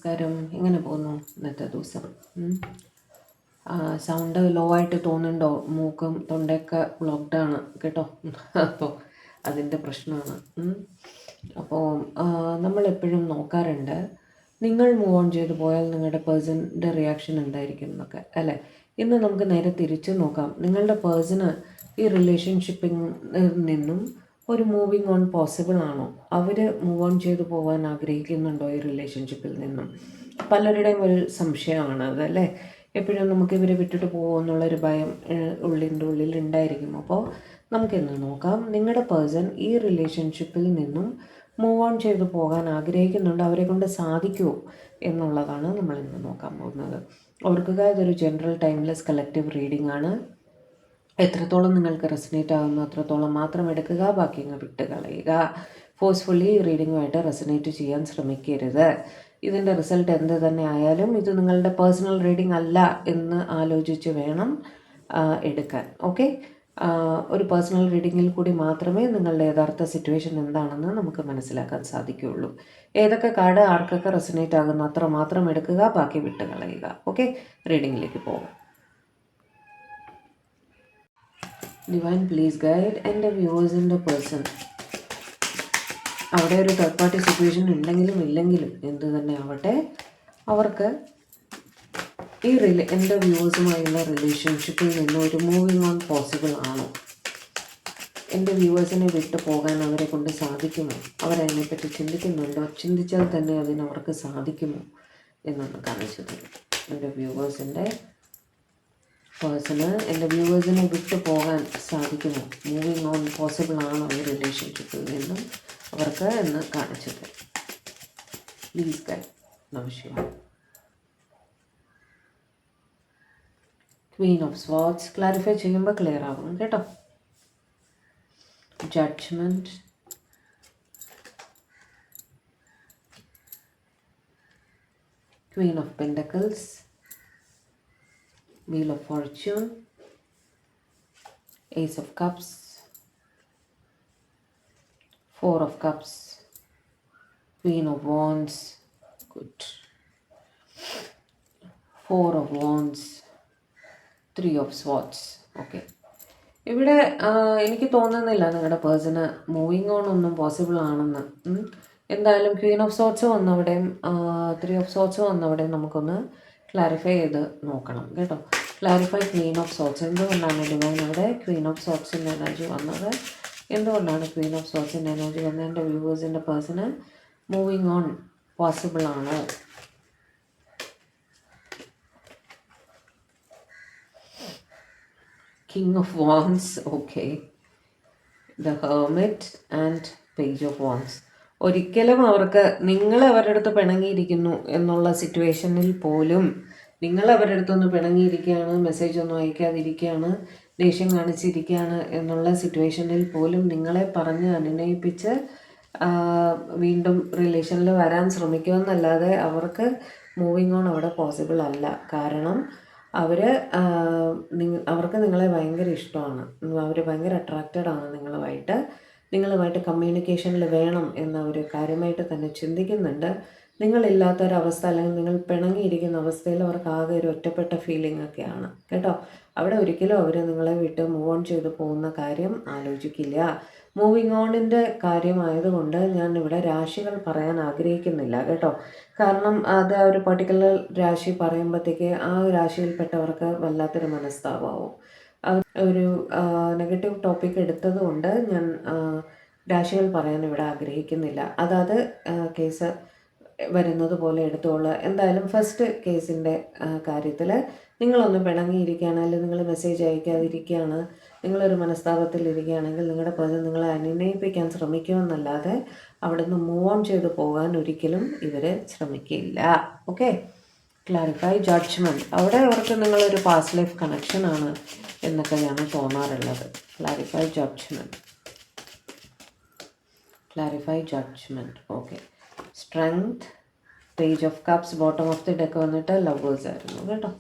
നമസ്കാരം. എങ്ങനെ പോകുന്നു ഇന്നത്തെ ദിവസം? സൗണ്ട് ലോ ആയിട്ട് തോന്നുന്നുണ്ടോ? മൂക്കും തൊണ്ടയൊക്കെ ബ്ലോക്ക്ഡാണ് കേട്ടോ. അപ്പോൾ അതിൻ്റെ പ്രശ്നമാണ്. അപ്പോൾ നമ്മളെപ്പോഴും നോക്കാറുണ്ട്, നിങ്ങൾ മൂവ് ഓൺ ചെയ്ത് പോയാൽ നിങ്ങളുടെ പേഴ്സണിൻ്റെ റിയാക്ഷൻ എന്തായിരിക്കും എന്നൊക്കെ അല്ലേ. ഇന്ന് നമുക്ക് നേരെ തിരിച്ച് നോക്കാം. നിങ്ങളുടെ പേഴ്സണ് ഈ റിലേഷൻഷിപ്പിൽ നിന്നും ഒരു മൂവിങ് ഓൺ പോസിബിൾ ആണോ? അവർ മൂവ് ഓൺ ചെയ്ത് പോകാൻ ആഗ്രഹിക്കുന്നുണ്ടോ ഈ റിലേഷൻഷിപ്പിൽ നിന്നും? പലരുടെയും ഒരു സംശയമാണ് അതല്ലേ. എപ്പോഴും നമുക്ക് ഇവരെ വിട്ടിട്ട് പോകുമോ എന്നുള്ളൊരു ഭയം ഉള്ളിൻ്റെ ഉള്ളിൽ ഉണ്ടായിരിക്കും. അപ്പോൾ നമുക്കിന്ന് നോക്കാം, നിങ്ങളുടെ പേഴ്സൺ ഈ റിലേഷൻഷിപ്പിൽ നിന്നും മൂവ് ഓൺ ചെയ്ത് പോകാൻ ആഗ്രഹിക്കുന്നുണ്ട്, അവരെ കൊണ്ട് സാധിക്കുമോ എന്നുള്ളതാണ് നമ്മൾ ഇന്ന് നോക്കാൻ പോകുന്നത്. ഓർക്കുക, ഇതൊരു ജനറൽ ടൈംലെസ് കളക്റ്റീവ് റീഡിംഗ് ആണ്. എത്രത്തോളം നിങ്ങൾക്ക് റെസനേറ്റ് ആകുന്നു അത്രത്തോളം മാത്രം എടുക്കുക, ബാക്കി അങ്ങ് വിട്ട് കളയുക. ഫോഴ്സ്ഫുള്ളി റീഡിങ്ങുമായിട്ട് റെസനേറ്റ് ചെയ്യാൻ ശ്രമിക്കരുത്. ഇതിൻ്റെ റിസൾട്ട് എന്ത് തന്നെ ആയാലും ഇത് നിങ്ങളുടെ പേഴ്സണൽ റീഡിംഗ് അല്ല എന്ന് ആലോചിച്ച് വേണം എടുക്കാൻ. ഓക്കെ, ഒരു പേഴ്സണൽ റീഡിങ്ങിൽ കൂടി മാത്രമേ നിങ്ങളുടെ യഥാർത്ഥ സിറ്റുവേഷൻ എന്താണെന്ന് നമുക്ക് മനസ്സിലാക്കാൻ സാധിക്കുകയുള്ളൂ. ഏതൊക്കെ കാർഡ് ആർക്കൊക്കെ റെസനേറ്റ് ആകുന്നു അത്ര മാത്രം എടുക്കുക, ബാക്കി വിട്ട് കളയുക. ഓക്കെ, റീഡിങ്ങിലേക്ക് പോകാം. ഡിവൈൻ പ്ലീസ് ഗൈഡ് എൻ്റെ വ്യൂവേഴ്സിൻ്റെ പേഴ്സൺ. അവിടെ ഒരു തേർഡ് പാർട്ടി സിറ്റുവേഷൻ ഉണ്ടെങ്കിലും ഇല്ലെങ്കിലും എന്ത് തന്നെ ആവട്ടെ, അവർക്ക് ഈ എൻ്റെ വ്യൂവേഴ്സുമായുള്ള റിലേഷൻഷിപ്പിൽ നിന്ന് ഒരു മൂവിങ് ഓൺ പോസിബിൾ ആണോ? എൻ്റെ വ്യൂവേഴ്സിനെ വിട്ടു പോകാൻ അവരെ കൊണ്ട് സാധിക്കുമോ? അവരതിനെപ്പറ്റി ചിന്തിക്കുന്നുണ്ടോ? ചിന്തിച്ചാൽ തന്നെ അതിനവർക്ക് സാധിക്കുമോ എന്നൊന്ന് കാണിച്ചു തരും. എൻ്റെ വ്യൂവേഴ്സിൻ്റെ പേഴ്സണ് എൻ്റെ വ്യൂവേഴ്സിനെ വിട്ടു പോകാൻ സാധിക്കുമോ? മൂവിങ് ഓൺ പോസിബിൾ ആണോ ഈ റിലേഷൻഷിപ്പിൽ നിന്നും അവർക്ക് എന്ന് കാണിച്ചു തരും. Please guide. നമസ്കാരം. Queen of swords. ക്ലാരിഫൈ ചെയ്യുമ്പോൾ ക്ലിയർ ആകും കേട്ടോ. Judgement. Queen of pentacles. Wheel of Fortune, Ace of Cups, Four of Cups, Queen of Wands, good, Four of Wands, Three of Swords. Okay, ഇവിടെ എനിക്ക് തോന്നുന്നില്ല നിങ്ങളുടെ person moving on ഒന്നും possible ആണെന്ന്. എന്തായാലും ക്വീൻ ഓഫ് സോർട്സ് വന്നവിടെയും three of swords വന്നവിടെയും നമുക്കൊന്ന് ക്ലാരിഫൈ ചെയ്ത് നോക്കണം കേട്ടോ. Clarify queen of swords. എന്തുകൊണ്ടാണ് ഡിവൈൻ അവിടെ ക്വീൻ ഓഫ് സോർട്സിൻ്റെ എനർജി വന്നത്? എന്തുകൊണ്ടാണ് ക്വീൻ ഓഫ് സോർട്സിൻ്റെ എനർജി വന്നത്? എൻ്റെ വ്യൂവേഴ്സിൻ്റെ പേഴ്സണ് മൂവിങ് ഓൺ പോസിബിൾ ആണോ? King of wands. Okay, the hermit and page of wands. ഒരിക്കലും അവർക്ക് നിങ്ങൾ അവരുടെ അടുത്ത് പിണങ്ങിയിരിക്കുന്നു എന്നുള്ള സിറ്റുവേഷനിൽ പോലും, നിങ്ങൾ അവരുടെ അടുത്തൊന്ന് പിണങ്ങിയിരിക്കുകയാണ്, മെസ്സേജ് ഒന്നും അയക്കാതിരിക്കുകയാണ്, ദേഷ്യം കാണിച്ചിരിക്കുകയാണ് എന്നുള്ള സിറ്റുവേഷനിൽ പോലും നിങ്ങളെ പറഞ്ഞ് അനുനയിപ്പിച്ച് വീണ്ടും റിലേഷനിൽ വരാൻ ശ്രമിക്കുമെന്നല്ലാതെ അവർക്ക് മൂവിങ് ഓൺ അവിടെ പോസിബിൾ അല്ല. കാരണം അവർക്ക് നിങ്ങളെ ഭയങ്കര ഇഷ്ടമാണ്, അവർ ഭയങ്കര അട്രാക്റ്റഡ് ആണ് നിങ്ങളുമായിട്ട് കമ്മ്യൂണിക്കേഷനിൽ വേണം എന്ന് അവർ കാര്യമായിട്ട് തന്നെ ചിന്തിക്കുന്നുണ്ട്. നിങ്ങളില്ലാത്തൊരവസ്ഥ അല്ലെങ്കിൽ നിങ്ങൾ പിണങ്ങിയിരിക്കുന്ന അവസ്ഥയിൽ അവർക്ക് ആകെ ഒരു ഒറ്റപ്പെട്ട ഫീലിംഗ് ഒക്കെയാണ് കേട്ടോ. അവിടെ ഒരിക്കലും അവർ നിങ്ങളെ വിട്ട് മൂവ് ഓൺ ചെയ്ത് പോകുന്ന കാര്യം ആലോചിക്കില്ല. മൂവിങ് ഓണിൻ്റെ കാര്യമായതുകൊണ്ട് ഞാൻ ഇവിടെ രാശികൾ പറയാൻ ആഗ്രഹിക്കുന്നില്ല കേട്ടോ. കാരണം അത് ഒരു പർട്ടിക്കുലർ രാശി പറയുമ്പോഴത്തേക്ക് ആ രാശിയിൽപ്പെട്ടവർക്ക് വല്ലാത്തൊരു മനസ്താപമാവും. ഒരു നെഗറ്റീവ് ടോപ്പിക് എടുത്തതുകൊണ്ട് ഞാൻ രാശികൾ പറയാൻ ഇവിടെ ആഗ്രഹിക്കുന്നില്ല. അതായത് കേസ് വരുന്നത് പോലെ എടുത്തോളൂ. എന്തായാലും ഫസ്റ്റ് കേസിൻ്റെ കാര്യത്തിൽ നിങ്ങളൊന്ന് പിണങ്ങിയിരിക്കുകയാണ്, അല്ലെങ്കിൽ നിങ്ങൾ മെസ്സേജ് അയക്കാതിരിക്കുകയാണ്, നിങ്ങളൊരു മനസ്താപത്തിലിരിക്കുകയാണെങ്കിൽ നിങ്ങളുടെ പേഴ്സൺ നിങ്ങളെ അനുനയിപ്പിക്കാൻ ശ്രമിക്കുമെന്നല്ലാതെ അവിടെ നിന്ന് മൂവ് ഓൺ ചെയ്ത് പോകാൻ ഒരിക്കലും ഇവർ ശ്രമിക്കില്ല. Okay, clarify judgement. അവിടെ അവർക്ക് നിങ്ങളൊരു പാസ്റ്റ് ലൈഫ് കണക്ഷനാണ് എന്നൊക്കെയാണ് തോന്നാറുള്ളത്. Clarify judgement. Clarify judgement. Okay, strength, page of cups, bottom of the deck വന്നിട്ട് ലവേഴ്സ് ആയിരുന്നു കേട്ടോ.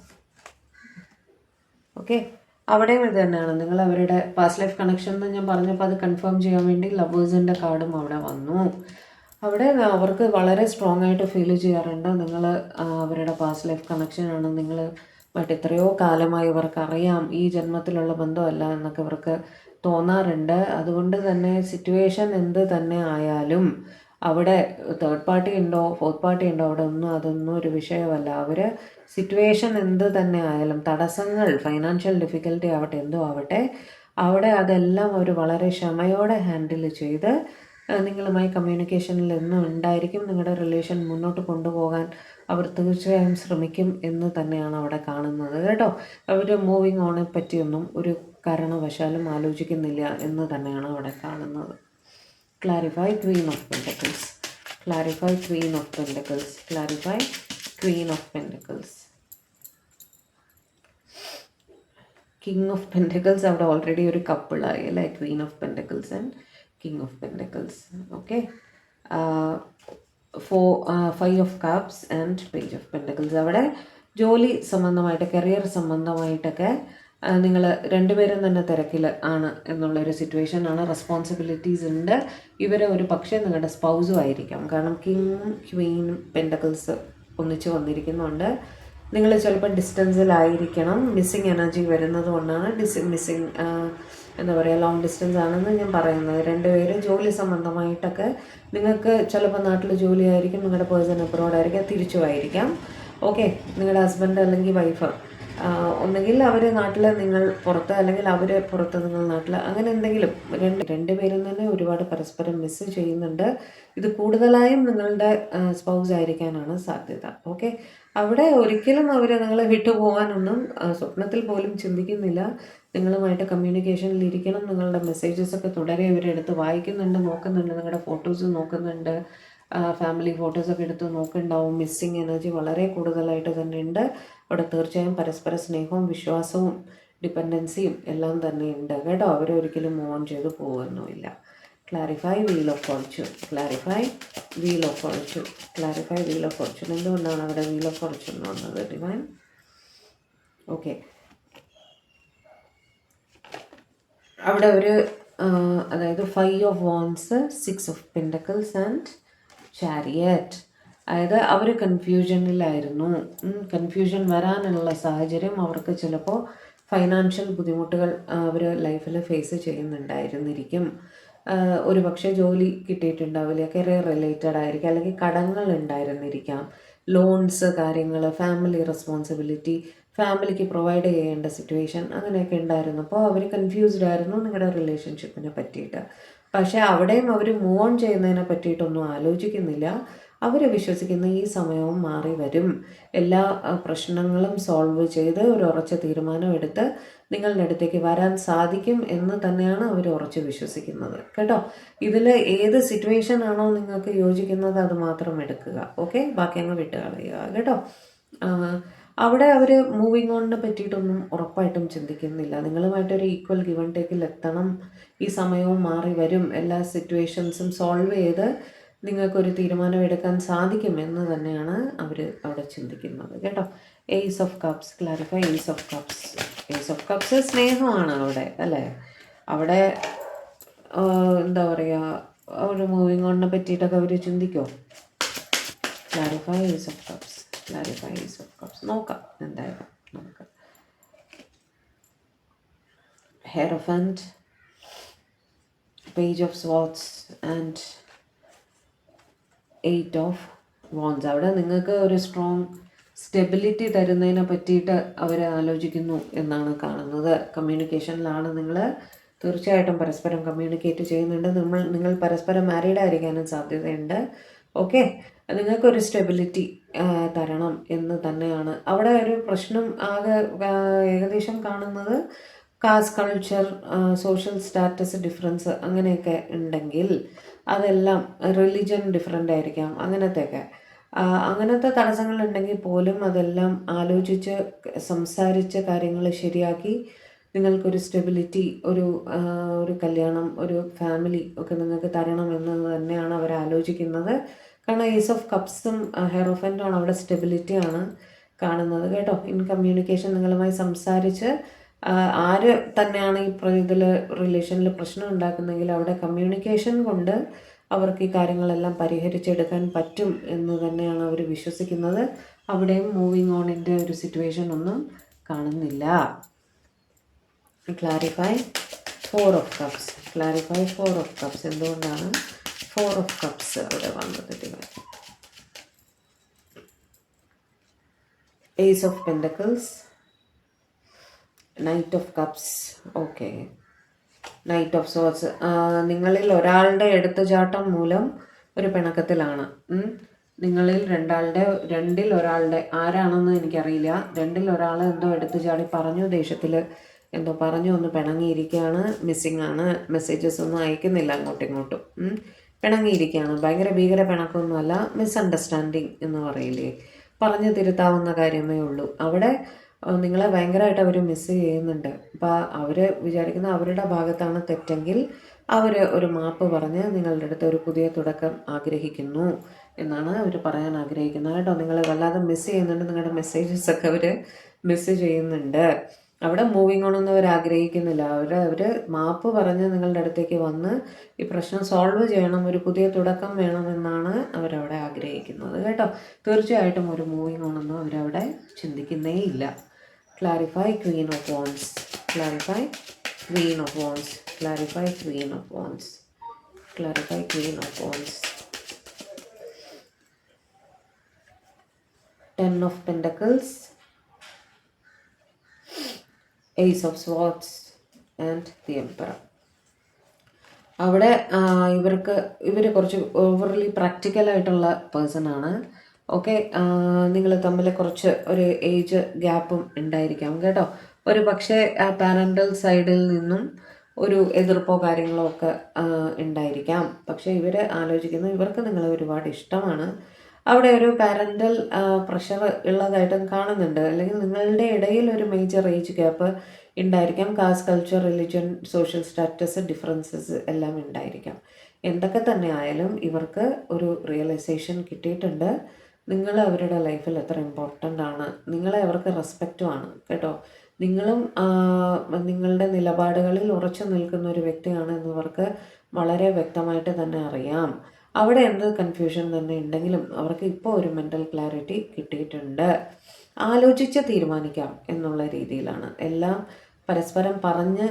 ഓക്കെ, അവിടെയും ഇത് തന്നെയാണ്. നിങ്ങൾ അവരുടെ പാസ്റ്റ് ലൈഫ് കണക്ഷൻ എന്ന് ഞാൻ പറഞ്ഞപ്പോൾ അത് കൺഫേം ചെയ്യാൻ വേണ്ടി ലവേഴ്സിൻ്റെ കാർഡും അവിടെ വന്നു. അവിടെ അവർക്ക് വളരെ സ്ട്രോങ് ആയിട്ട് ഫീൽ ചെയ്യാറുണ്ട് നിങ്ങൾ അവരുടെ പാസ്റ്റ് ലൈഫ് കണക്ഷനാണ്, നിങ്ങൾ എത്രയോ കാലമായി ഇവർക്ക് അറിയാം, ഈ ജന്മത്തിലുള്ള ബന്ധമല്ല എന്നൊക്കെ ഇവർക്ക് തോന്നാറുണ്ട്. അതുകൊണ്ട് തന്നെ സിറ്റുവേഷൻ എന്ത് തന്നെ ആയാലും അവിടെ തേർഡ് പാർട്ടി ഉണ്ടോ ഫോർത്ത് പാർട്ടി ഉണ്ടോ അവിടെ അതൊന്നും ഒരു വിഷയമല്ല. അവർ സിറ്റുവേഷൻ എന്ത് തന്നെ ആയാലും, തടസ്സങ്ങൾ ഫൈനാൻഷ്യൽ ഡിഫിക്കൽട്ടി ആവട്ടെ എന്തോ ആവട്ടെ, അവിടെ അതെല്ലാം അവർ വളരെ ക്ഷമയോടെ ഹാൻഡിൽ ചെയ്ത് നിങ്ങളുമായി കമ്മ്യൂണിക്കേഷനിൽ എന്നും ഉണ്ടായിരിക്കും. നിങ്ങളുടെ റിലേഷൻ മുന്നോട്ട് കൊണ്ടുപോകാൻ അവർ തീർച്ചയായും ശ്രമിക്കും എന്ന് തന്നെയാണ് അവിടെ കാണുന്നത് കേട്ടോ. അവർ മൂവിങ് ഓണെ പറ്റിയൊന്നും ഒരു കാരണവശാലും ആലോചിക്കുന്നില്ല എന്ന് തന്നെയാണ് അവിടെ കാണുന്നത്. Clarify queen of pentacles, clarify queen of pentacles, clarify queen of pentacles. King of pentacles അവിടെ ഓൾറെഡി ഒരു കപ്പിളായി അല്ലേ, Queen of pentacles and king of pentacles. Okay, 5 of cups and page of pentacles. അവിടെ ജോലി സംബന്ധമായിട്ട് കരിയർ സംബന്ധമായിട്ടൊക്കെ നിങ്ങൾ രണ്ടുപേരും തന്നെ തിരക്കിൽ ആണ് എന്നുള്ളൊരു സിറ്റുവേഷൻ ആണ്. റെസ്പോൺസിബിലിറ്റീസ് ഉണ്ട്. ഇവരെ ഒരു പക്ഷേ നിങ്ങളുടെ സ്പൗസും ആയിരിക്കാം. കാരണം കിങ്ങും ക്വീനും പെൻറ്റക്കിൾസ് ഒന്നിച്ച് വന്നിരിക്കുന്നുണ്ട്. നിങ്ങൾ ചിലപ്പോൾ ഡിസ്റ്റൻസിലായിരിക്കണം. മിസ്സിങ് എനർജി വരുന്നത് കൊണ്ടാണ് മിസ്സിങ് എന്താ പറയുക, ലോങ് ഡിസ്റ്റൻസ് ആണെന്ന് ഞാൻ പറയുന്നത്. രണ്ടുപേരും ജോലി സംബന്ധമായിട്ടൊക്കെ നിങ്ങൾക്ക് ചിലപ്പോൾ നാട്ടിൽ ജോലി ആയിരിക്കും, നിങ്ങളുടെ പേഴ്സൺ അബ്രോഡ് ആയിരിക്കാം, തിരിച്ചുമായിരിക്കാം. ഓക്കെ, നിങ്ങളുടെ ഹസ്ബൻഡ് അല്ലെങ്കിൽ വൈഫ് ഒന്നുകിൽ അവർ നാട്ടിൽ നിങ്ങൾ പുറത്ത്, അല്ലെങ്കിൽ അവർ പുറത്ത് നിങ്ങൾ നാട്ടിൽ, അങ്ങനെ എന്തെങ്കിലും രണ്ടുപേരും തന്നെ ഒരുപാട് പരസ്പരം മിസ് ചെയ്യുന്നുണ്ട്. ഇത് കൂടുതലായും നിങ്ങളുടെ സ്പൗസ് ആയിരിക്കാനാണ് സാധ്യത. ഓക്കെ, അവിടെ ഒരിക്കലും അവർ നിങ്ങളെ വിട്ടുപോകാനൊന്നും സ്വപ്നത്തിൽ പോലും ചിന്തിക്കുന്നില്ല. നിങ്ങളുമായിട്ട് കമ്മ്യൂണിക്കേഷനിൽ ഇരിക്കണം. നിങ്ങളുടെ മെസ്സേജസ് ഒക്കെ തുടരെ ഇവരെടുത്ത് വായിക്കുന്നുണ്ട്, നോക്കുന്നുണ്ട്, നിങ്ങളുടെ ഫോട്ടോസ് നോക്കുന്നുണ്ട്, ഫാമിലി ഫോട്ടോസൊക്കെ എടുത്ത് നോക്കുന്നുണ്ടാവും. മിസ്സിങ് എനർജി വളരെ കൂടുതലായിട്ട് തന്നെ ഉണ്ട് അവിടെ. തീർച്ചയായും പരസ്പര സ്നേഹവും വിശ്വാസവും ഡിപ്പെൻഡൻസിയും എല്ലാം തന്നെ ഉണ്ട് കേട്ടോ. അവരൊരിക്കലും മൂവ് ഓൺ ചെയ്ത് പോകുന്നുമില്ല. Clarify wheel of fortune, clarify wheel of fortune, clarify wheel of fortune. എന്തുകൊണ്ടാണ് അവിടെ വീൽ ഓഫ് ഫോർച്യൂൺ വന്നത് ഡിവൈൻ? ഓക്കെ, അവിടെ ഒരു അതായത് 5 of wands, 6 of pentacles and chariot. അതായത് അവർ കൺഫ്യൂഷനിലായിരുന്നു. കൺഫ്യൂഷൻ വരാനുള്ള സാഹചര്യം അവർക്ക് ചിലപ്പോൾ ഫൈനാൻഷ്യൽ ബുദ്ധിമുട്ടുകൾ അവർ ലൈഫിൽ ഫേസ് ചെയ്യുന്നുണ്ടായിരുന്നിരിക്കും. ഒരു പക്ഷേ ജോലി കിട്ടിയിട്ടുണ്ടാവില്ല, കരിയർ റിലേറ്റഡ് ആയിരിക്കും, അല്ലെങ്കിൽ കടങ്ങൾ ഉണ്ടായിരുന്നിരിക്കാം, ലോൺസ്, കാര്യങ്ങൾ, ഫാമിലി റെസ്പോൺസിബിലിറ്റി, ഫാമിലിക്ക് പ്രൊവൈഡ് ചെയ്യേണ്ട സിറ്റുവേഷൻ, അങ്ങനെയൊക്കെ ഉണ്ടായിരുന്നു. അപ്പോൾ അവർ കൺഫ്യൂസ്ഡ് ആയിരുന്നു നിങ്ങളുടെ റിലേഷൻഷിപ്പിനെ പറ്റിയിട്ട്. പക്ഷേ അവിടെയും അവർ മൂവ് ഓൺ ചെയ്യുന്നതിനെ പറ്റിയിട്ടൊന്നും ആലോചിക്കുന്നില്ല. അവർ വിശ്വസിക്കുന്ന ഈ സമയവും മാറി വരും, എല്ലാ പ്രശ്നങ്ങളും സോൾവ് ചെയ്ത് ഒരു ഉറച്ച തീരുമാനമെടുത്ത് നിങ്ങളുടെ അടുത്തേക്ക് വരാൻ സാധിക്കും എന്ന് തന്നെയാണ് അവർ ഉറച്ച് വിശ്വസിക്കുന്നത് കേട്ടോ. ഇതിൽ ഏത് സിറ്റുവേഷൻ ആണോ നിങ്ങൾക്ക് യോജിക്കുന്നത് അത് മാത്രം എടുക്കുക. ഓക്കെ, ബാക്കി അങ്ങ് വിട്ട് കളയുക കേട്ടോ. അവിടെ അവർ മൂവിങ് ഓണിനെ പറ്റിയിട്ടൊന്നും ഉറപ്പായിട്ടും ചിന്തിക്കുന്നില്ല. നിങ്ങളുമായിട്ടൊരു ഈക്വൽ ഗിവൺ ടേക്കിൽ എത്തണം, ഈ സമയവും മാറി വരും, എല്ലാ സിറ്റുവേഷൻസും സോൾവ് ചെയ്ത് നിങ്ങൾക്കൊരു തീരുമാനം എടുക്കാൻ സാധിക്കും എന്ന് തന്നെയാണ് അവർ അവിടെ ചിന്തിക്കുന്നത് കേട്ടോ. Ace of cups, clarify ace of cups. Ace of cups സ്നേഹമാണ് അവിടെ അല്ലേ. അവിടെ എന്താ പറയുക, ഒരു മൂവിങ് ഓണിനെ പറ്റിയിട്ടൊക്കെ അവർ ചിന്തിക്കുമോ? Clarify ace of cups, clarify ace of cups. നോക്കാം എന്തായാലും നമുക്ക്. Hierophant, page of swords and 8 of wands. അവിടെ നിങ്ങൾക്ക് ഒരു സ്ട്രോങ് സ്റ്റെബിലിറ്റി തരുന്നതിനെ പറ്റിയിട്ട് അവർ ആലോചിക്കുന്നു എന്നാണ് കാണുന്നത്. കമ്മ്യൂണിക്കേഷനിലാണ് നിങ്ങൾ. തീർച്ചയായിട്ടും പരസ്പരം കമ്മ്യൂണിക്കേറ്റ് ചെയ്യുന്നുണ്ട്. നിങ്ങൾ പരസ്പരം മാരീഡ് ആയിരിക്കാനും സാധ്യതയുണ്ട്. ഓക്കെ, നിങ്ങൾക്കൊരു സ്റ്റെബിലിറ്റി തരണം എന്ന് തന്നെയാണ് അവിടെ. ഒരു പ്രശ്നം ആകെ ഏകദേശം കാണുന്നത് caste, culture, social status difference അങ്ങനെയൊക്കെ ഉണ്ടെങ്കിൽ അതെല്ലാം, റിലിജൻ ഡിഫറൻ്റ് ആയിരിക്കാം, അങ്ങനത്തെ തടസ്സങ്ങളുണ്ടെങ്കിൽ പോലും അതെല്ലാം ആലോചിച്ച് സംസാരിച്ച് കാര്യങ്ങൾ ശരിയാക്കി നിങ്ങൾക്കൊരു സ്റ്റെബിലിറ്റി, ഒരു കല്യാണം, ഒരു ഫാമിലി ഒക്കെ നിങ്ങൾക്ക് തരണം എന്ന് തന്നെയാണ് അവർ ആലോചിക്കുന്നത്. കാരണം ഏസ് ഓഫ് കപ്സും ഹെയറോഫൻറ്റും അവിടെ സ്റ്റെബിലിറ്റിയാണ് കാണുന്നത് കേട്ടോ. ഇൻ കമ്മ്യൂണിക്കേഷൻ നിങ്ങളുമായി സംസാരിച്ച് ആര് തന്നെയാണ് ഈ ഇതിൽ റിലേഷനിൽ പ്രശ്നം ഉണ്ടാക്കുന്നെങ്കിൽ അവിടെ കമ്മ്യൂണിക്കേഷൻ കൊണ്ട് അവർക്ക് ഈ കാര്യങ്ങളെല്ലാം പരിഹരിച്ചെടുക്കാൻ പറ്റും എന്ന് തന്നെയാണ് അവർ വിശ്വസിക്കുന്നത്. അവിടെയും മൂവിങ് ഓണിൻ്റെ ഒരു സിറ്റുവേഷൻ ഒന്നും കാണുന്നില്ല. Clarify 4 of cups. Clarify 4 of cups. എന്തുകൊണ്ടാണ് 4 ഓഫ് കപ്സ് അവിടെ വന്നത്? Ace of pentacles, knight of cups. Okay, knight of swords. നിങ്ങളിൽ ഒരാളുടെ എടുത്തുചാട്ടം മൂലം ഒരു പിണക്കത്തിലാണ്. നിങ്ങളിൽ രണ്ടിൽ ഒരാളുടെ, ആരാണെന്ന് എനിക്കറിയില്ല, രണ്ടിൽ ഒരാൾ എന്തോ എടുത്തു ചാടി പറഞ്ഞു, ദേഷ്യത്തിൽ എന്തോ പറഞ്ഞു, ഒന്ന് പിണങ്ങിയിരിക്കുകയാണ്, മിസ്സിങ് ആണ്, മെസ്സേജസ് ഒന്നും അയക്കുന്നില്ല അങ്ങോട്ടും ഇങ്ങോട്ടും, പിണങ്ങിയിരിക്കുകയാണ്. ഭയങ്കര ഭീകര പിണക്കമൊന്നുമല്ല, മിസ്അണ്ടർസ്റ്റാൻഡിങ് എന്ന് പറയില്ലേ, പറഞ്ഞു തിരുത്താവുന്ന കാര്യമേ ഉള്ളൂ. അവിടെ നിങ്ങളെ ഭയങ്കരമായിട്ട് അവർ മിസ് ചെയ്യുന്നുണ്ട്. അപ്പോൾ അവർ വിചാരിക്കുന്ന അവരുടെ ഭാഗത്താണ് തെറ്റെങ്കിൽ അവർ ഒരു മാപ്പ് പറഞ്ഞ് നിങ്ങളുടെ അടുത്ത് ഒരു പുതിയ തുടക്കം ആഗ്രഹിക്കുന്നു എന്നാണ് അവർ പറയാൻ ആഗ്രഹിക്കുന്നത് കേട്ടോ. നിങ്ങളെ വല്ലാതെ മിസ് ചെയ്യുന്നുണ്ട്, നിങ്ങളുടെ മെസ്സേജസ് ഒക്കെ അവർ മിസ് ചെയ്യുന്നുണ്ട്. അവിടെ മൂവിങ് ഓൺ ഒന്നും അവർ ആഗ്രഹിക്കുന്നില്ല. അവർ മാപ്പ് പറഞ്ഞ് നിങ്ങളുടെ അടുത്തേക്ക് വന്ന് ഈ പ്രശ്നം സോൾവ് ചെയ്യണം, ഒരു പുതിയ തുടക്കം വേണമെന്നാണ് അവരവിടെ ആഗ്രഹിക്കുന്നത് കേട്ടോ. തീർച്ചയായിട്ടും ഒരു മൂവിങ് ഓൺ ഒന്നും അവരവിടെ ചിന്തിക്കുന്നേ ഇല്ല. Clarify Queen of Wands. Clarify Queen of Wands. Clarify Queen of Wands. Clarify Queen of Wands. 10 of Pentacles, Ace of Swords and the Emperor. അവിടെ ഇവർ കുറച്ച് ഓവർലി പ്രാക്ടിക്കലായിട്ടുള്ള പേഴ്സൺ ആണ്. ഓക്കെ, നിങ്ങൾ തമ്മിൽ കുറച്ച് ഒരു ഏജ് ഗ്യാപ്പും ഉണ്ടായിരിക്കാം കേട്ടോ. ഒരു പക്ഷേ പാരൻ്റൽ സൈഡിൽ നിന്നും ഒരു എതിർപ്പോ കാര്യങ്ങളോ ഒക്കെ ഉണ്ടായിരിക്കാം. പക്ഷേ ഇവർ ആലോചിക്കുന്നത് ഇവർക്ക് നിങ്ങളെ ഒരുപാട് ഇഷ്ടമാണ്. അവിടെ ഒരു പാരൻ്റൽ പ്രഷർ ഉള്ളതായിട്ടും കാണുന്നുണ്ട്. അല്ലെങ്കിൽ നിങ്ങളുടെ ഇടയിൽ ഒരു മേജർ ഏജ് ഗ്യാപ്പ് ഉണ്ടായിരിക്കാം. Caste, culture, religion, social status differences എല്ലാം ഉണ്ടായിരിക്കാം. എന്തൊക്കെ തന്നെ ആയാലും ഇവർക്ക് ഒരു റിയലൈസേഷൻ കിട്ടിയിട്ടുണ്ട്, നിങ്ങൾ അവരുടെ ലൈഫിൽ എത്ര ഇമ്പോർട്ടൻ്റ് ആണ്, നിങ്ങളെ അവർക്ക് റെസ്പെക്റ്റുമാണ് കേട്ടോ. നിങ്ങളും നിങ്ങളുടെ നിലപാടുകളിൽ ഉറച്ചു നിൽക്കുന്ന ഒരു വ്യക്തിയാണ് എന്നവർക്ക് വളരെ വ്യക്തമായിട്ട് തന്നെ അറിയാം. അവിടെ എന്ത് കൺഫ്യൂഷൻ തന്നെ ഉണ്ടെങ്കിലും അവർക്ക് ഇപ്പോൾ ഒരു മെൻ്റൽ ക്ലാരിറ്റി കിട്ടിയിട്ടുണ്ട്. ആലോചിച്ച് തീരുമാനിക്കാം എന്നുള്ള രീതിയിലാണ് എല്ലാം പരസ്പരം പറഞ്ഞ്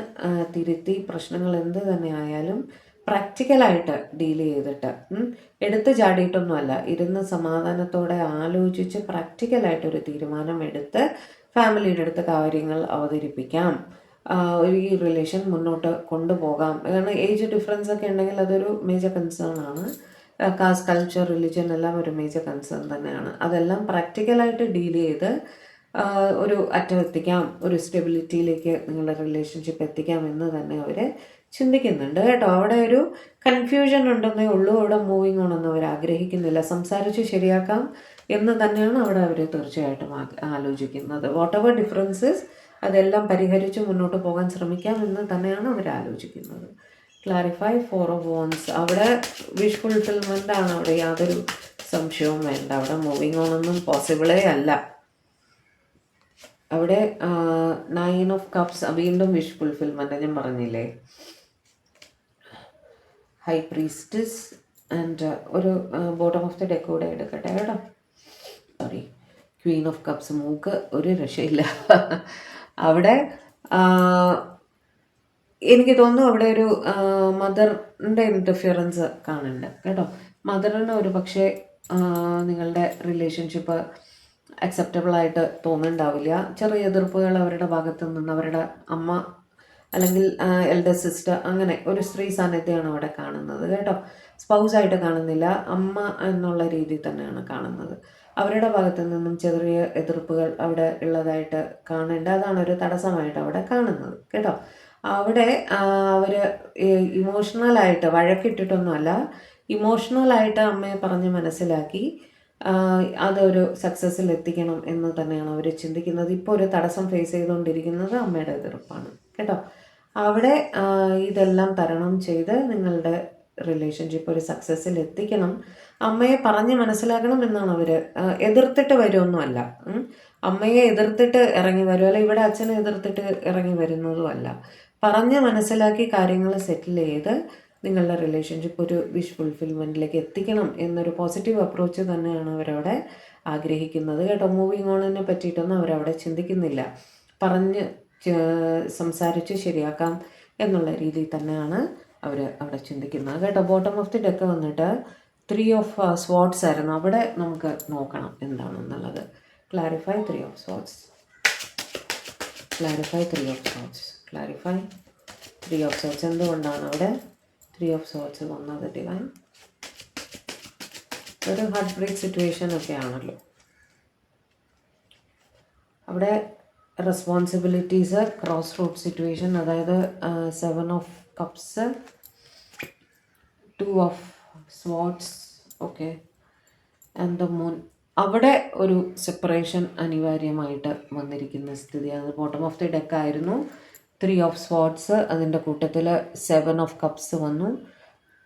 തിരുത്തി, പ്രശ്നങ്ങൾ എന്ത് തന്നെ ആയാലും പ്രാക്ടിക്കലായിട്ട് ഡീൽ ചെയ്തിട്ട്, എടുത്ത് ചാടിയിട്ടൊന്നുമല്ല, ഇരുന്ന് സമാധാനത്തോടെ ആലോചിച്ച് പ്രാക്ടിക്കലായിട്ടൊരു തീരുമാനം എടുത്ത് ഫാമിലിയുടെ അടുത്ത് കാര്യങ്ങൾ അവതരിപ്പിക്കാം. ഈ റിലേഷൻ മുന്നോട്ട് കൊണ്ടുപോകാം. കാരണം ഏജ് ഡിഫറൻസ് ഒക്കെ ഉണ്ടെങ്കിൽ അതൊരു മേജർ കൺസേൺ ആണ്. കാസ്റ്റ്, കൾച്ചർ, റിലിജൻ എല്ലാം ഒരു മേജർ കൺസേൺ തന്നെയാണ്. അതെല്ലാം പ്രാക്ടിക്കലായിട്ട് ഡീൽ ചെയ്ത് ഒരു അറ്റം എത്തിക്കാം, ഒരു സ്റ്റെബിലിറ്റിയിലേക്ക് നിങ്ങളുടെ റിലേഷൻഷിപ്പ് എത്തിക്കാം എന്ന് തന്നെ അവർ ചിന്തിക്കുന്നുണ്ട് കേട്ടോ. അവിടെ ഒരു കൺഫ്യൂഷൻ ഉണ്ടെന്നേ ഉള്ളൂ. അവിടെ മൂവിങ് ഓൺ ഒന്നും അവർ ആഗ്രഹിക്കുന്നില്ല. സംസാരിച്ച് ശരിയാക്കാം എന്ന് തന്നെയാണ് അവിടെ അവർ തീർച്ചയായിട്ടും ആലോചിക്കുന്നത്. വാട്ട് എവർ ഡിഫറൻസസ് അതെല്ലാം പരിഹരിച്ച് മുന്നോട്ട് പോകാൻ ശ്രമിക്കാം എന്ന് തന്നെയാണ് അവർ ആലോചിക്കുന്നത്. Clarify 4 of wands. അവിടെ വിഷ് ഫുൾഫിൽമെൻ്റ് ആണ്, അവിടെ യാതൊരു സംശയവും വേണ്ട. അവിടെ മൂവിങ് ഓൺ ഒന്നും പോസിബിളേ അല്ല. അവിടെ 9 ഓഫ് കപ്സ്, വീണ്ടും വിഷ് ഫുൾഫിൽമെൻ്റ് ഞാൻ പറഞ്ഞില്ലേ. ഹൈ പ്രീസ്റ്റസ് ആൻഡ് ഒരു ബോട്ടം ഓഫ് ദി ഡെക്ക് കൂടെ എടുക്കട്ടെ കേട്ടോ. Sorry, Queen of cups. മൂക്ക് ഒരു രക്ഷയില്ല. അവിടെ എനിക്ക് തോന്നുന്നു അവിടെ ഒരു മദറിൻ്റെ ഇൻ്റർഫിയറൻസ് കാണുന്നുണ്ട് കേട്ടോ. മദറിന് ഒരു പക്ഷേ നിങ്ങളുടെ റിലേഷൻഷിപ്പ് അക്സെപ്റ്റബിൾ ആയിട്ട് തോന്നുന്നുണ്ടാവില്ല. ചെറിയ എതിർപ്പുകൾ അവരുടെ ഭാഗത്തു നിന്ന്, അവരുടെ അമ്മ അല്ലെങ്കിൽ എൽഡർ സിസ്റ്റർ, അങ്ങനെ ഒരു സ്ത്രീ സാന്നിധ്യമാണ് അവിടെ കാണുന്നത് കേട്ടോ. സ്പൗസായിട്ട് കാണുന്നില്ല, അമ്മ എന്നുള്ള രീതിയിൽ തന്നെയാണ് കാണുന്നത്. അവരുടെ ഭാഗത്തു നിന്നും ചെറിയ എതിർപ്പുകൾ അവിടെ ഉള്ളതായിട്ട് കാണേണ്ട, അതാണ് ഒരു തടസ്സമായിട്ട് അവിടെ കാണുന്നത് കേട്ടോ. അവിടെ അവർ ഇമോഷണലായിട്ട് വഴക്കിട്ടിട്ടൊന്നുമല്ല, ഇമോഷണലായിട്ട് അമ്മയെ പറഞ്ഞ് മനസ്സിലാക്കി അതൊരു സക്സസ്സിൽ എത്തിക്കണം എന്ന് തന്നെയാണ് അവർ ചിന്തിക്കുന്നത്. ഇപ്പോൾ ഒരു തടസ്സം ഫേസ് ചെയ്തുകൊണ്ടിരിക്കുന്നത് അമ്മയുടെ എതിർപ്പാണ് കേട്ടോ. അവിടെ ഇതെല്ലാം തരണം ചെയ്ത് നിങ്ങളുടെ റിലേഷൻഷിപ്പ് ഒരു സക്സസ്സിൽ എത്തിക്കണം, അമ്മയെ പറഞ്ഞ് മനസ്സിലാക്കണം എന്നാണ് അവർ. എതിർത്തിട്ട് വരുമൊന്നുമല്ല, അമ്മയെ എതിർത്തിട്ട് ഇറങ്ങി വരുമല്ല, ഇവിടെ അച്ഛനെ എതിർത്തിട്ട് ഇറങ്ങി വരുന്നതുമല്ല. പറഞ്ഞ് മനസ്സിലാക്കി കാര്യങ്ങൾ സെറ്റിൽ ചെയ്ത് നിങ്ങളുടെ റിലേഷൻഷിപ്പ് ഒരു വിഷ് ഫുൾഫിൽമെൻറ്റിലേക്ക് എത്തിക്കണം എന്നൊരു പോസിറ്റീവ് അപ്രോച്ച് തന്നെയാണ് അവരവിടെ ആഗ്രഹിക്കുന്നത് കേട്ടോ. മൂവിങ് ഓണിനെ പറ്റിയിട്ടൊന്നും അവരവിടെ ചിന്തിക്കുന്നില്ല. പറഞ്ഞ് സംസാരിച്ച് ശരിയാക്കാം എന്നുള്ള രീതിയിൽ തന്നെയാണ് അവർ അവിടെ ചിന്തിക്കുന്നത് കേട്ടോ. ബോട്ടം ഓഫ് ദി ഡെക്ക് വന്നിട്ട് 3 ഓഫ് സ്വാർഡ്സ് ആയിരുന്നു. അവിടെ നമുക്ക് നോക്കണം എന്താണെന്നുള്ളത്. Clarify 3 of swords, clarify 3 of swords, clarify 3 of swords. എന്തുകൊണ്ടാണ് അവിടെ 3 ഓഫ് സ്വാർഡ്സ് വന്നത് ഡിവൈൻ? ഒരു ഹാർട്ട് ബ്രേക്ക് സിറ്റുവേഷൻ ഒക്കെ ആണല്ലോ അവിടെ. റെസ്പോൺസിബിലിറ്റീസ്, ക്രോസ് റോഡ് സിറ്റുവേഷൻ, അതായത് 7 of cups, 2 of swords, okay, and the moon. അവിടെ ഒരു സെപ്പറേഷൻ അനിവാര്യമായിട്ട് വന്നിരിക്കുന്ന സ്ഥിതിയാണ്. ബോട്ടം ഓഫ് ദി ഡെക്ക് ആയിരുന്നു 3 ഓഫ് സ്വാർഡ്സ്, അതിൻ്റെ കൂട്ടത്തിൽ 7 ഓഫ് കപ്സ് വന്നു,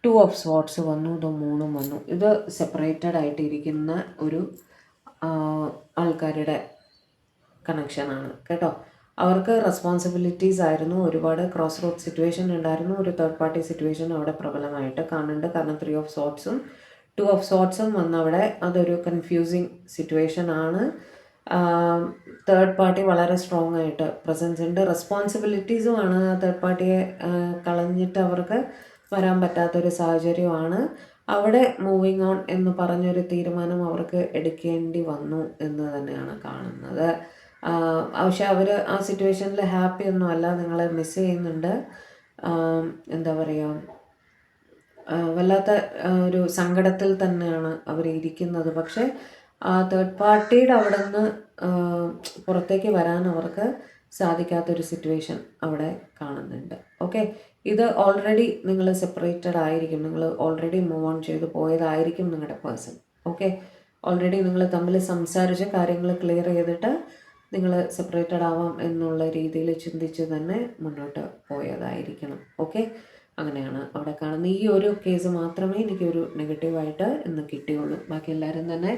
2 ഓഫ് സ്വാർഡ്സ് വന്നു, ദ മൂണും വന്നു. ഇത് സെപ്പറേറ്റഡ് ആയിട്ടിരിക്കുന്ന ഒരു ആൾക്കാരുടെ കണക്ഷനാണ് കേട്ടോ. അവർക്ക് റെസ്പോൺസിബിലിറ്റീസ് ആയിരുന്നു, ഒരുപാട് ക്രോസ് റോഡ് സിറ്റുവേഷൻ ഉണ്ടായിരുന്നു, ഒരു തേർഡ് പാർട്ടി സിറ്റുവേഷൻ അവിടെ പ്രബലമായിട്ട് കാണുന്നുണ്ട്. കാരണം 3 ഓഫ് സ്വാർഡ്സും 2 ഓഫ് സ്വാർഡ്സും വന്നവിടെ അതൊരു കൺഫ്യൂസിങ് സിറ്റുവേഷൻ ആണ്. തേർഡ് പാർട്ടി വളരെ സ്ട്രോങ് ആയിട്ട് പ്രസൻസ് ഉണ്ട്. റെസ്പോൺസിബിലിറ്റീസുമാണ് തേർഡ് പാർട്ടിയെ കളഞ്ഞിട്ട് അവർക്ക് വരാൻ പറ്റാത്തൊരു സാഹചര്യമാണ്. അവിടെ മൂവിങ് ഓൺ എന്ന് പറഞ്ഞൊരു തീരുമാനം അവർക്ക് എടുക്കേണ്ടി വന്നു എന്ന് തന്നെയാണ് കാണുന്നത്. പക്ഷെ അവർ ആ സിറ്റുവേഷനിൽ ഹാപ്പി ഒന്നും അല്ല, നിങ്ങളെ മിസ് ചെയ്യുന്നുണ്ട്. എന്താ പറയുക, വല്ലാത്ത ഒരു സങ്കടത്തിൽ തന്നെയാണ് അവർ ഇരിക്കുന്നത്. പക്ഷേ തേർഡ് പാർട്ടിയുടെ അവിടെ നിന്ന് പുറത്തേക്ക് വരാൻ അവർക്ക് സാധിക്കാത്തൊരു സിറ്റുവേഷൻ അവിടെ കാണുന്നുണ്ട്. ഓക്കെ, ഇത് ഓൾറെഡി നിങ്ങൾ സെപ്പറേറ്റഡ് ആയിരിക്കും, നിങ്ങൾ ഓൾറെഡി മൂവ് ഓൺ ചെയ്ത് പോയതായിരിക്കും നിങ്ങളുടെ പേഴ്സൺ. ഓക്കെ, ഓൾറെഡി നിങ്ങൾ തമ്മിൽ സംസാരിച്ച് കാര്യങ്ങൾ ക്ലിയർ ചെയ്തിട്ട് നിങ്ങൾ സെപ്പറേറ്റഡ് ആവാം എന്നുള്ള രീതിയിൽ ചിന്തിച്ച് തന്നെ മുന്നോട്ട് പോയതായിരിക്കണം. ഓക്കെ, അങ്ങനെയാണ് അവിടെ കാണുന്നത്. ഈ ഒരു കേസ് മാത്രമേ എനിക്കൊരു നെഗറ്റീവായിട്ട് ഇന്ന് കിട്ടിയുള്ളൂ. ബാക്കി എല്ലാവരും തന്നെ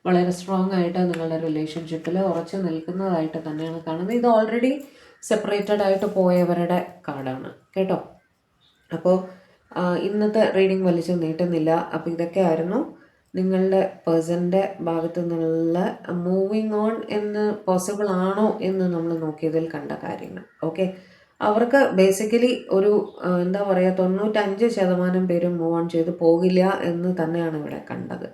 വളരെ സ്ട്രോങ് ആയിട്ട് നിങ്ങളുടെ റിലേഷൻഷിപ്പിൽ ഉറച്ചു നിൽക്കുന്നതായിട്ട് തന്നെയാണ് കാണുന്നത്. ഇത് ഓൾറെഡി സെപ്പറേറ്റഡ് ആയിട്ട് പോയവരുടെ കാർഡാണ് കേട്ടോ. അപ്പോൾ ഇന്നത്തെ റീഡിങ് വലിച്ചു നീട്ടുന്നില്ല. അപ്പോൾ ഇതൊക്കെ ആയിരുന്നു നിങ്ങളുടെ പേഴ്സൻ്റെ ഭാഗത്തു നിന്നുള്ള മൂവിങ് ഓൺ എന്ന് പോസിബിൾ ആണോ എന്ന് നമ്മൾ നോക്കിയതിൽ കണ്ട കാര്യങ്ങൾ. ഓക്കെ, അവർക്ക് ബേസിക്കലി ഒരു എന്താ പറയുക 95% പേരും മൂവ് ഓൺ ചെയ്ത് പോകില്ല എന്ന് തന്നെയാണ് ഇവിടെ കണ്ടത്.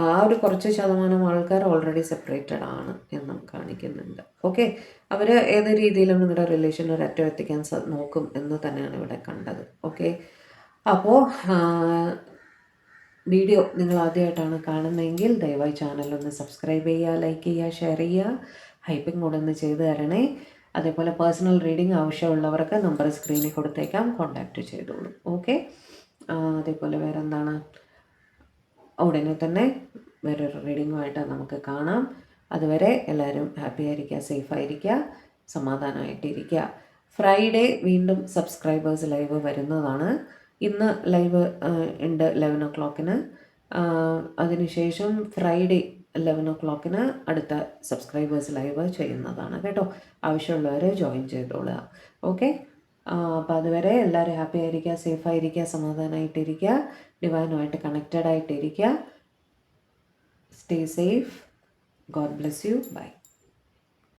ആ ഒരു കുറച്ച് ശതമാനം ആൾക്കാർ ഓൾറെഡി സെപ്പറേറ്റഡ് ആണ് എന്നും കാണിക്കുന്നുണ്ട്. ഓക്കെ, അവർ ഏത് രീതിയിലും നിങ്ങളുടെ റിലേഷൻ ഒരു അറ്റം എത്തിക്കാൻ നോക്കും എന്ന് തന്നെയാണ് ഇവിടെ കണ്ടത്. ഓക്കെ, അപ്പോൾ വീഡിയോ നിങ്ങൾ ആദ്യമായിട്ടാണ് കാണുന്നതെങ്കിൽ ദയവായി ചാനലൊന്ന് സബ്സ്ക്രൈബ് ചെയ്യുക, ലൈക്ക് ചെയ്യുക, ഷെയർ ചെയ്യുക, ഹൈപ്പിംഗ് കൂടെ ഒന്ന് ചെയ്ത് തരണേ. അതേപോലെ പേഴ്സണൽ റീഡിംഗ് ആവശ്യമുള്ളവർക്ക് നമ്പർ സ്ക്രീനിൽ കൊടുത്തേക്കാം, കോൺടാക്റ്റ് ചെയ്തോളൂ. ഓക്കെ, അതേപോലെ വേറെ എന്താണ്, ഉടനെ തന്നെ വേറൊരു റീഡിങ്ങുമായിട്ട് നമുക്ക് കാണാം. അതുവരെ എല്ലാവരും ഹാപ്പി ആയിരിക്കുക, സേഫ് ആയിരിക്കുക, സമാധാനമായിട്ടിരിക്കുക. ഫ്രൈഡേ വീണ്ടും സബ്സ്ക്രൈബേഴ്സ് ലൈവ് വരുന്നതാണ്. ഇന്ന് ലൈവ് ഉണ്ട് 11 o'clock. അതിനുശേഷം ഫ്രൈഡേ 11 o'clock അടുത്ത സബ്സ്ക്രൈബേഴ്സ് ലൈവ് ചെയ്യുന്നതാണ് കേട്ടോ. ആവശ്യമുള്ളവർ ജോയിൻ ചെയ്തോളുക. ഓക്കെ, അപ്പോൾ അതുവരെ എല്ലാവരും ഹാപ്പി ആയിരിക്കുക, സേഫ് ആയിരിക്കുക, സമാധാനമായിട്ടിരിക്കുക, ഡിവൈനുമായിട്ട് കണക്റ്റഡ് ആയിട്ടിരിക്കുക. Stay safe. God bless you. By.